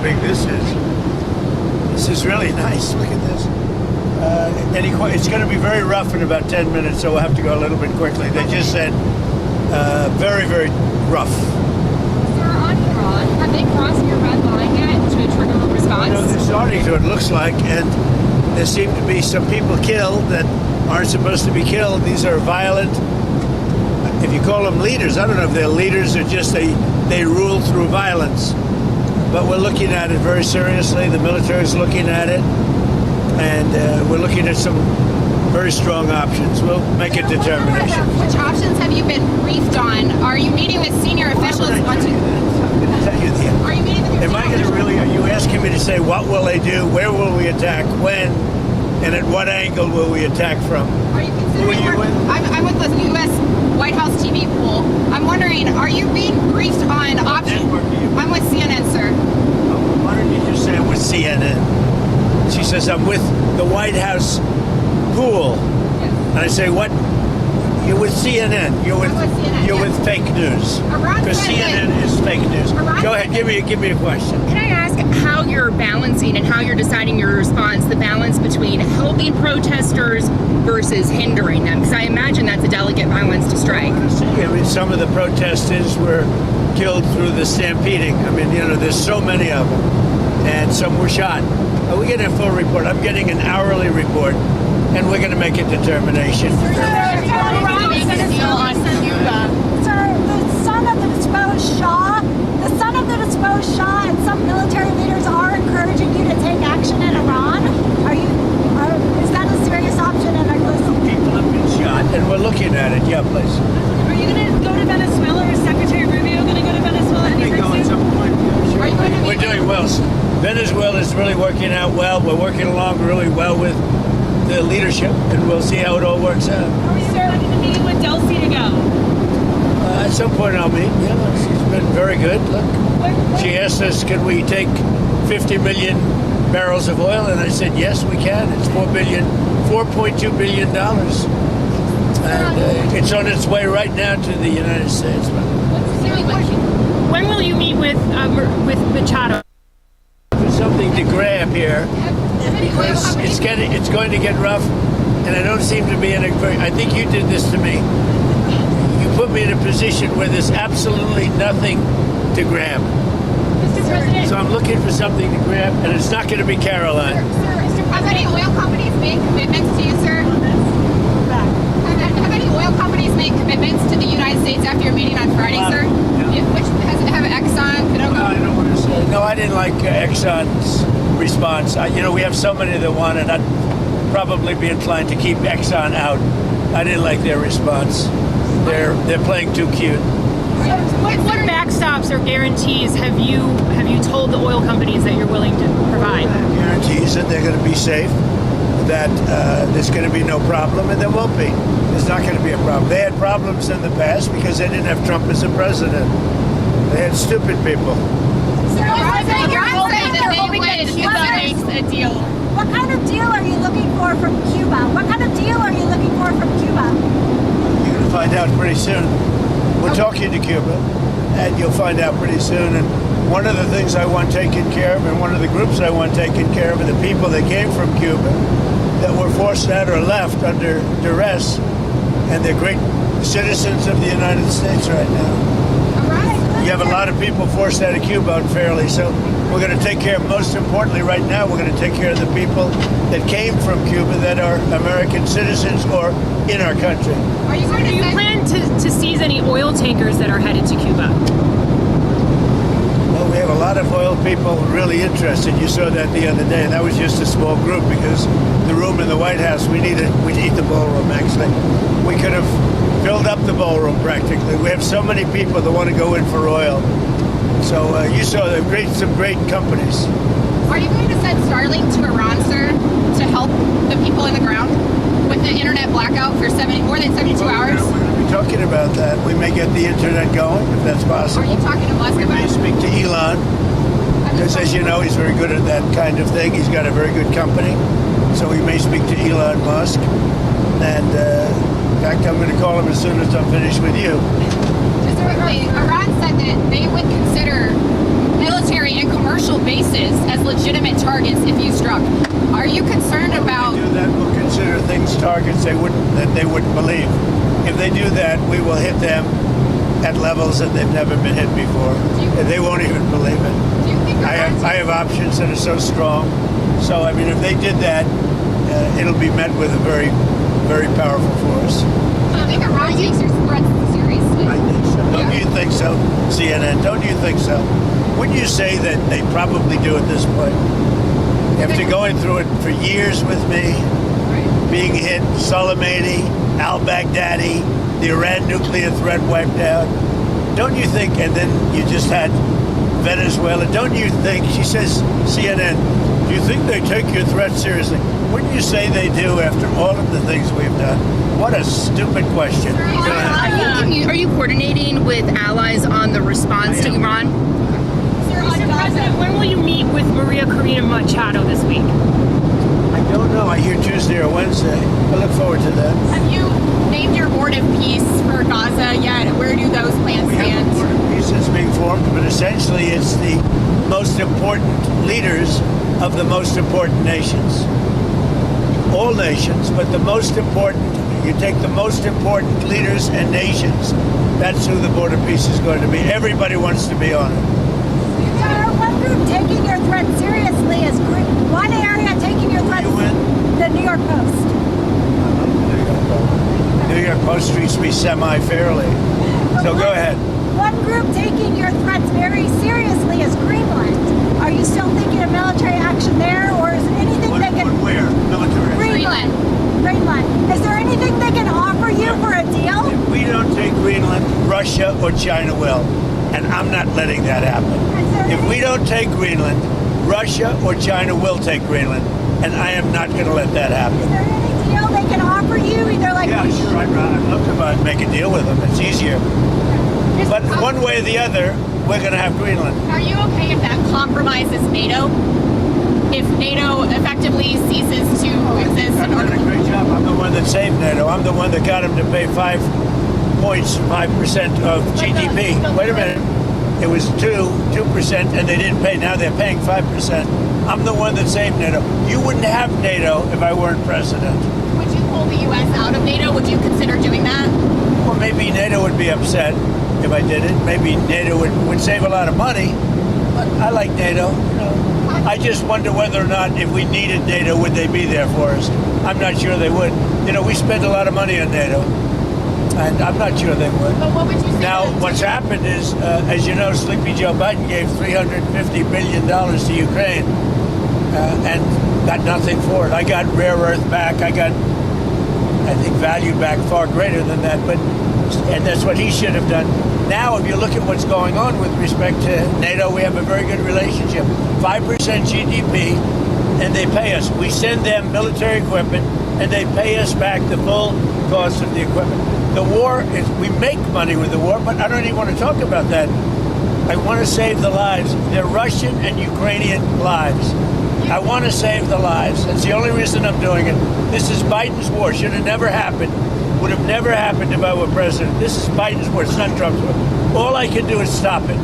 big this is. This is really nice. Look at this. It's going to be very rough in about 10 minutes, so we'll have to go a little bit quickly. They just said very, very rough. Sir, on Iran, have they crossed your red line yet to trigger a response? No, they're starting to, it looks like, and there seem to be some people killed that aren't supposed to be killed. These are violent, if you call them leaders, I don't know if they're leaders or just they rule through violence. But we're looking at it very seriously. The military is looking at it, and we're looking at some very strong options. We'll make a determination. Which options have you been briefed on? Are you meeting with senior officials? I'm going to tell you the Are you meeting with your Am I going to really, are you asking me to say what will they do, where will we attack, when, and at what angle will we attack from? Are you considering? Who are you with? I'm with the U.S. White House TV pool. I'm wondering, are you being briefed on options? I'm with CNN, sir. Why don't you just say I'm with CNN? She says I'm with the White House pool. Yes. And I say, what? You're with CNN. You're with CNN, you're yes. with fake news. Because CNN is fake news. Go ahead, give me a question. Can I ask how you're balancing and how you're deciding your response, the balance between helping protesters versus hindering them? Because I imagine that's a delicate balance to strike. I mean, some of the protesters were killed through the stampeding. I mean, there's so many of them. And some were shot. We're getting a full report. I'm getting an hourly report, and we're going to make a determination. Sir, the son of the disposed Shah, and some military leaders are encouraging you to take action in Iran. Is that a serious option? And are you listening? People have been shot, and we're looking at it. Yeah, please. Are you going to go to Venezuela, or is Secretary Rubio going to go to Venezuela They go at some point. Are you going to We're doing well. Venezuela is really working out well. We're working along really well with the leadership, and we'll see how it all works out. Are you starting the meeting with Delcy to go? At some point I'll meet. Yeah, she's been very good. Look, she asked us, can we take 50 million barrels of oil? And I said, yes, we can. It's $4.2 billion. And it's on its way right now to the United States. When will you meet with Machado? There's something to grab here because it's going to get rough, and I don't seem to be in a very. I think you did this to me. You put me in a position where there's absolutely nothing to grab. Mr. President. So I'm looking for something to grab, and it's not going to be Caroline. Have any oil companies made commitments to you, sir? Have any oil companies made commitments to the United States after your meeting on Friday, sir? Yeah. Which have Exxon? I don't want to say. No, I didn't like Exxon's response. We have so many that want it. I'd probably be inclined to keep Exxon out. I didn't like their response. They're playing too cute. What backstops or guarantees have you told the oil companies that you're willing to provide? Guarantees that they're going to be safe, that there's going to be no problem, and there won't be. There's not going to be a problem. They had problems in the past because they didn't have Trump as a president. They had stupid people. Sir, You're saying that they would. Cuba makes a deal. what kind of deal are you looking for from Cuba? What kind of deal are you looking for from Cuba? You're going to find out pretty soon. We're talking to Cuba, and you'll find out pretty soon. And one of the things I want taken care of, and one of the groups I want taken care of, are the people that came from Cuba that were forced out or left under duress, and they're great citizens of the United States right now. You have a lot of people forced out of Cuba unfairly, so we're going to take care of, most importantly right now, we're going to take care of the people that came from Cuba that are American citizens or in our country. Are you going Do you plan to seize any oil tankers that are headed to Cuba? Well, we have a lot of oil people really interested. You saw that the other day. That was just a small group because the room in the White House, we need the ballroom, actually. We could have filled up the ballroom practically. We have so many people that want to go in for oil. So you saw some great companies. Are you going to send Starlink to Iran, sir, to help the people in the ground with the internet blackout for more than 72 hours? We're going to be talking about that. We may get the internet going, if that's possible. Are you talking to Musk We about may it? speak to Elon, because as you know, he's very good at that kind of thing. He's got a very good company. So we may speak to Elon Musk. And in fact, I'm going to call him as soon as I'm finished with you. Just quickly, Iran said that they would consider military and commercial bases as legitimate targets if you struck. Are you concerned about? If they do that, we'll consider things targets they wouldn't believe. If they do that, we will hit them at levels that they've never been hit before. And they won't even believe it. Do you think I have options that are so strong. So I mean, if they did that, it'll be met with a very, very powerful force. Do you think Iran takes your threats seriously? I think so. Don't you think so, CNN? Don't you think so? Wouldn't you say that they probably do at this point? After going through it for years with me, being hit, Soleimani, al-Baghdadi, the Iran nuclear threat wiped out. Don't you think, and then you just had Venezuela, don't you think, she says, CNN, do you think they take your threat seriously? Wouldn't you say they do after all of the things we've done? What a stupid question. Are you coordinating with allies on the response to Iran? Mr. President, when will you meet with Maria Corina Machado this week? I don't know. I hear Tuesday or Wednesday. I look forward to that. Have you named your board of peace for Gaza yet? Where do those plans We have a stand? board of peace that's being formed, but essentially it's the most important leaders of the most important nations. All nations, but the most important, you take the most important leaders and nations, that's who the board of peace is going to be. Everybody wants to be on it. One group taking your threat seriously is one area taking your threat. You win. The New York Post. New York Post treats me semi-fairly. So go ahead. One group taking your threats very seriously is Greenland. Are you still thinking of military action there, or is there anything they can? Where? Military. Greenland. Greenland. Is there anything they can offer you for a deal? If we don't take Greenland, Russia or China will. And I'm not letting that happen. If we don't take Greenland, Russia or China will take Greenland. And I am not going to let that happen. Is there any deal they can offer you? Either like Yeah, sure. I'd love to make a deal with them. It's easier. But one way or the other, we're going to have Greenland. Are you okay if that compromises NATO? If NATO effectively ceases to exist? I've done a great job. I'm the one that saved NATO. I'm the one that got them to pay 5% of GDP. Wait a minute. It was 2%, and they didn't pay. Now they're paying 5%. I'm the one that saved NATO. You wouldn't have NATO if I weren't president. Would you pull the U.S. out of NATO? Would you consider doing that? Well, maybe NATO would be upset if I did it. Maybe NATO would save a lot of money. But I like NATO. You know, I just wonder whether or not if we needed NATO, would they be there for us? I'm not sure they would. You know, we spend a lot of money on NATO, and I'm not sure they would. But what would you say? Now, what's happened is, as you know, Sleepy Joe Biden gave $350 billion to Ukraine and got nothing for it. I got rare earth back. I got, I think, value back far greater than that. And that's what he should have done. Now, if you look at what's going on with respect to NATO, we have a very good relationship. 5% GDP, and they pay us. We send them military equipment, and they pay us back the full cost of the equipment. The war is, we make money with the war, but I don't even want to talk about that. I want to save the lives. They're Russian and Ukrainian lives. I want to save the lives. That's the only reason I'm doing it. This is Biden's war. Should have never happened. Would have never happened if I were president. This is Biden's war. It's not Trump's war. All I can do is stop it.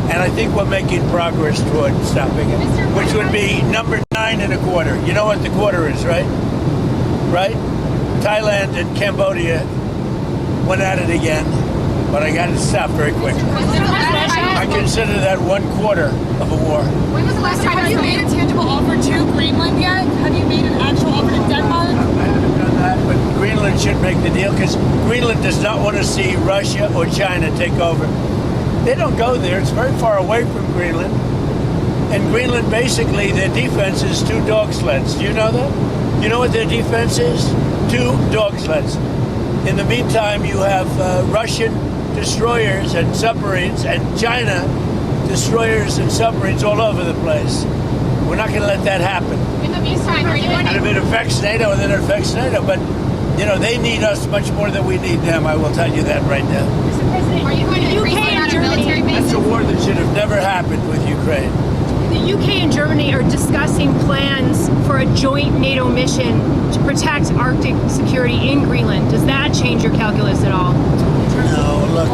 And I think we're making progress toward stopping it, which would be number 9.25. You know what the quarter is, right? Right? Thailand and Cambodia went at it again, but I got it stopped very quickly. I consider that 1/4 of a war. When was the last time Have you made a tangible offer to Greenland yet? Have you made an actual offer to Denmark? I haven't done that, but Greenland should make the deal because Greenland does not want to see Russia or China take over. They don't go there. It's very far away from Greenland. And Greenland, basically, their defense is 2 dog sleds. Do you know that? You know what their defense is? 2 dog sleds. In the meantime, you have Russian destroyers and submarines and China destroyers and submarines all over the place. We're not going to let that happen. In the meantime, are you going And if it affects NATO, then it affects NATO. But, you know, they need us much more than we need them. I will tell you that right now. Are you going to increase the amount of military That's bases? a war that should have never happened with Ukraine. The UK and Germany are discussing plans for a joint NATO mission to protect Arctic security in Greenland. Does that change your calculus at all? No, look,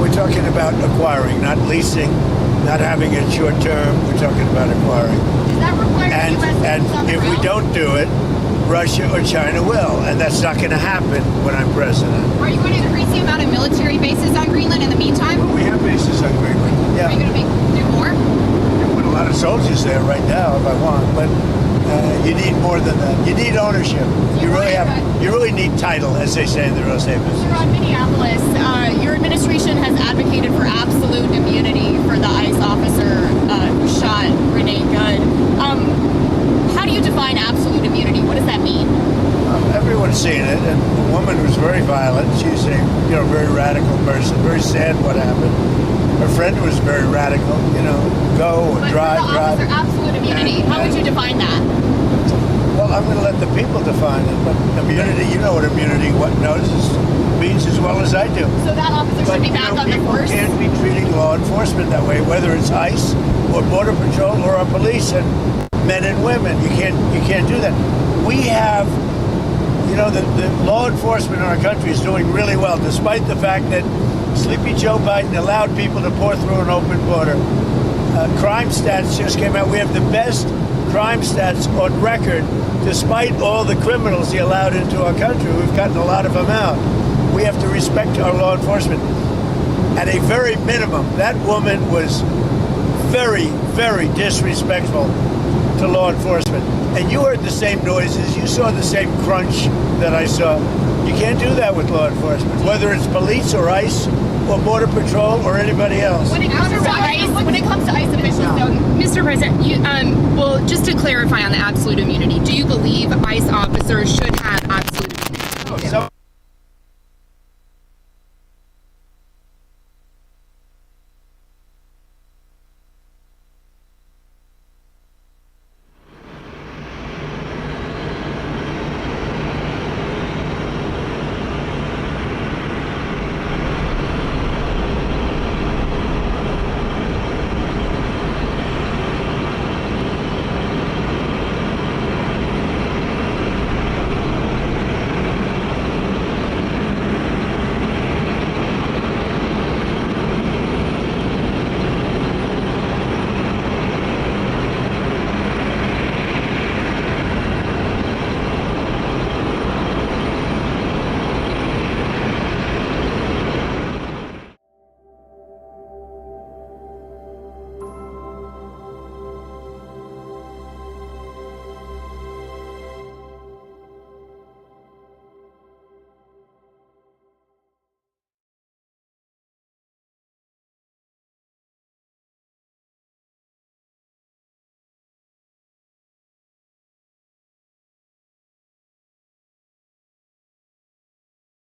we're talking about acquiring, not leasing. not having it short term. We're talking about acquiring. Is that required And U.S. on the if we ground? don't do it, Russia or China will, and that's not going to happen when I'm president. Are you going to increase the amount of military bases on Greenland in the meantime? We have bases on Greenland. Are you Yeah, going to do more? I put a lot of soldiers there right now if I want, but you need more than that. You need ownership. You really need title, as they say in the real estate business. You're on Minneapolis. Your administration has advocated for absolute immunity for the ICE officer who shot Renee Good. How do you define absolute immunity? What does that mean? Everyone's seen it, and the woman was very violent. She's a very radical person. Very sad what happened. Her friend was very radical. Go or But drive. for the officer, absolute immunity. How would you define that? Well, I'm going to let the people define it. But immunity, you know what immunity means as well as I do. So that officer But should be back on the people force. can't be treating law enforcement that way, whether it's ICE or Border Patrol or our police and men and women. You can't do that. We have, the law enforcement in our country is doing really well, despite the fact that Sleepy Joe Biden allowed people to pour through an open border. Crime stats just came out. We have the best crime stats on record, despite all the criminals he allowed into our country. We've gotten a lot of them out. We have to respect our law enforcement. At a very minimum, that woman was very, very disrespectful to law enforcement. And you heard the same noises. You saw the same crunch that I saw. You can't do that with law enforcement, whether it's police or ICE or Border Patrol or anybody else. When it comes to ICE officials, though, Mr. President, well, just to clarify on the absolute immunity, do you believe ICE officers should have